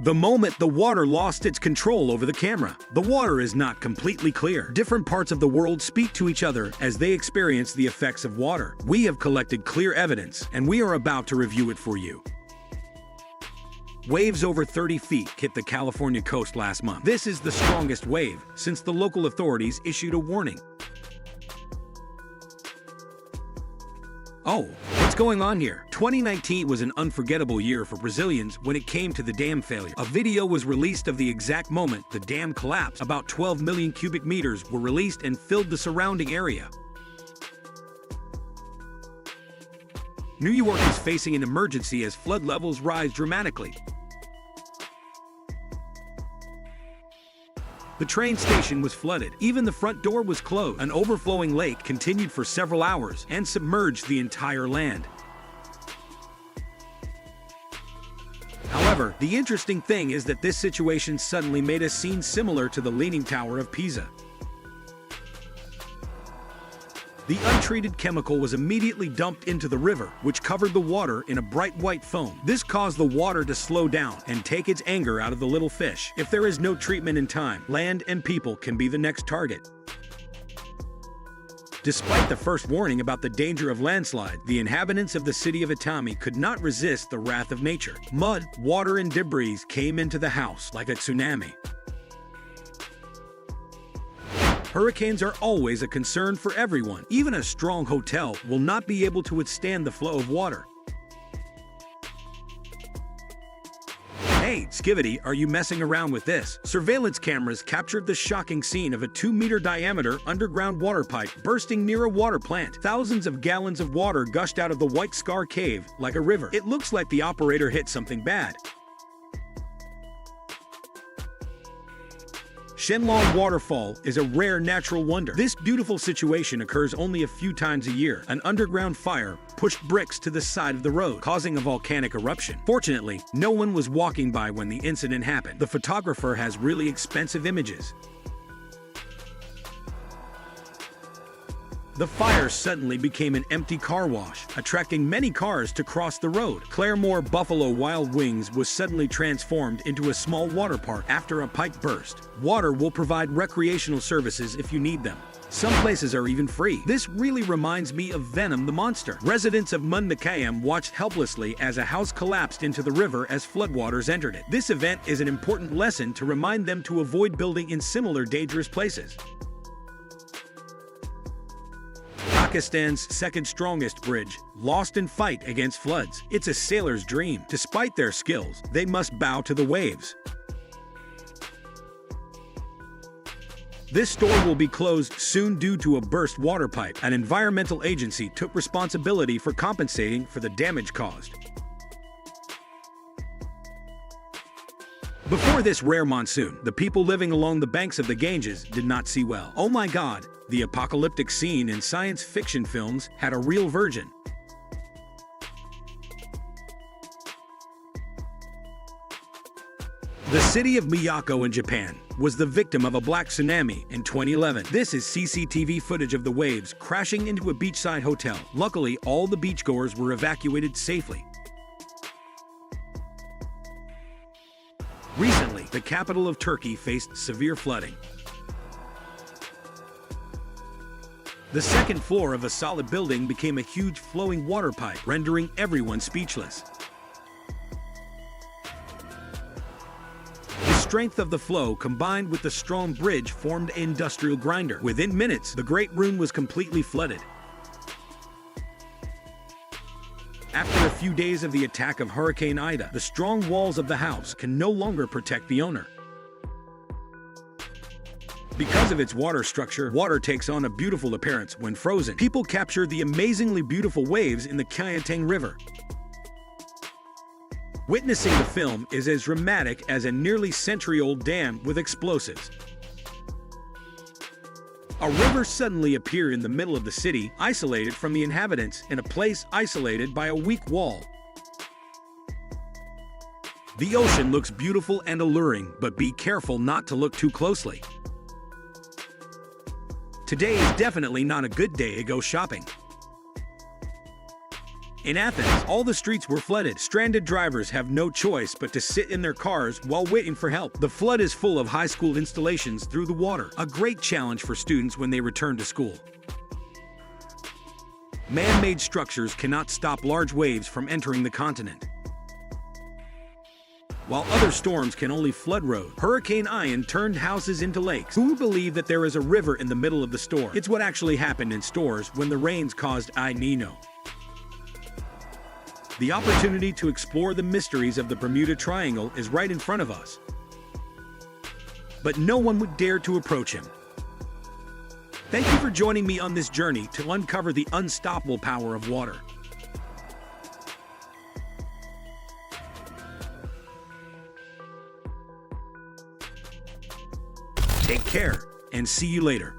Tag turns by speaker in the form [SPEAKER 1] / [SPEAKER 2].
[SPEAKER 1] The moment the water lost its control over the camera. The water is not completely clear. Different parts of the world speak to each other as they experience the effects of water. We have collected clear evidence, and we are about to review it for you. Waves over 30 feet hit the California coast last month. This is the strongest wave since the local authorities issued a warning. Oh, what's going on here? 2019 was an unforgettable year for Brazilians when it came to the dam failure. A video was released of the exact moment the dam collapsed. About 12 million cubic meters were released and filled the surrounding area. New York is facing an emergency as flood levels rise dramatically. The train station was flooded. Even the front door was closed. An overflowing lake continued for several hours and submerged the entire land. However, the interesting thing is that this situation suddenly made a scene similar to the Leaning Tower of Pisa. The untreated chemical was immediately dumped into the river, which covered the water in a bright white foam. This caused the water to slow down and take its anger out of the little fish. If there is no treatment in time, land and people can be the next target. Despite the first warning about the danger of landslide, the inhabitants of the city of Itami could not resist the wrath of nature. Mud, water, and debris came into the house like a tsunami. Hurricanes are always a concern for everyone. Even a strong hotel will not be able to withstand the flow of water. Hey, Skivity, are you messing around with this? Surveillance cameras captured the shocking scene of a 2-meter diameter underground water pipe bursting near a water plant. Thousands of gallons of water gushed out of the White Scar Cave like a river. It looks like the operator hit something bad. Shenlong Waterfall is a rare natural wonder. This beautiful situation occurs only a few times a year. An underground fire pushed bricks to the side of the road, causing a volcanic eruption. Fortunately, no one was walking by when the incident happened. The photographer has really expensive images. The fire suddenly became an empty car wash, attracting many cars to cross the road. Claremore Buffalo Wild Wings was suddenly transformed into a small water park after a pipe burst. Water will provide recreational services if you need them. Some places are even free. This really reminds me of Venom the Monster. Residents of Mundakayam watched helplessly as a house collapsed into the river as floodwaters entered it. This event is an important lesson to remind them to avoid building in similar dangerous places. Pakistan's second strongest bridge, lost in fight against floods. It's a sailor's dream. Despite their skills, they must bow to the waves. This store will be closed soon due to a burst water pipe. An environmental agency took responsibility for compensating for the damage caused. Before this rare monsoon, the people living along the banks of the Ganges did not see well. Oh my God, the apocalyptic scene in science fiction films had a real version. The city of Miyako in Japan was the victim of a black tsunami in 2011. This is CCTV footage of the waves crashing into a beachside hotel. Luckily, all the beachgoers were evacuated safely. Recently, the capital of Turkey faced severe flooding. The second floor of a solid building became a huge flowing water pipe, rendering everyone speechless. The strength of the flow combined with the strong bridge formed an industrial grinder. Within minutes, the great room was completely flooded. After a few days of the attack of Hurricane Ida, the strong walls of the house can no longer protect the owner. Because of its water structure, water takes on a beautiful appearance when frozen. People capture the amazingly beautiful waves in the Kyantang River. Witnessing the film is as dramatic as a nearly century-old dam with explosives. A river suddenly appeared in the middle of the city, isolated from the inhabitants, in a place isolated by a weak wall. The ocean looks beautiful and alluring, but be careful not to look too closely. Today is definitely not a good day to go shopping. In Athens, all the streets were flooded. Stranded drivers have no choice but to sit in their cars while waiting for help. The flood is full of high school installations through the water, a great challenge for students when they return to school. Man-made structures cannot stop large waves from entering the continent. While other storms can only flood roads, Hurricane Ian turned houses into lakes. Who believe that there is a river in the middle of the storm? It's what actually happened in stores when the rains caused El Niño. The opportunity to explore the mysteries of the Bermuda Triangle is right in front of us. But no one would dare to approach him. Thank you for joining me on this journey to uncover the unstoppable power of water. Take care, and see you later.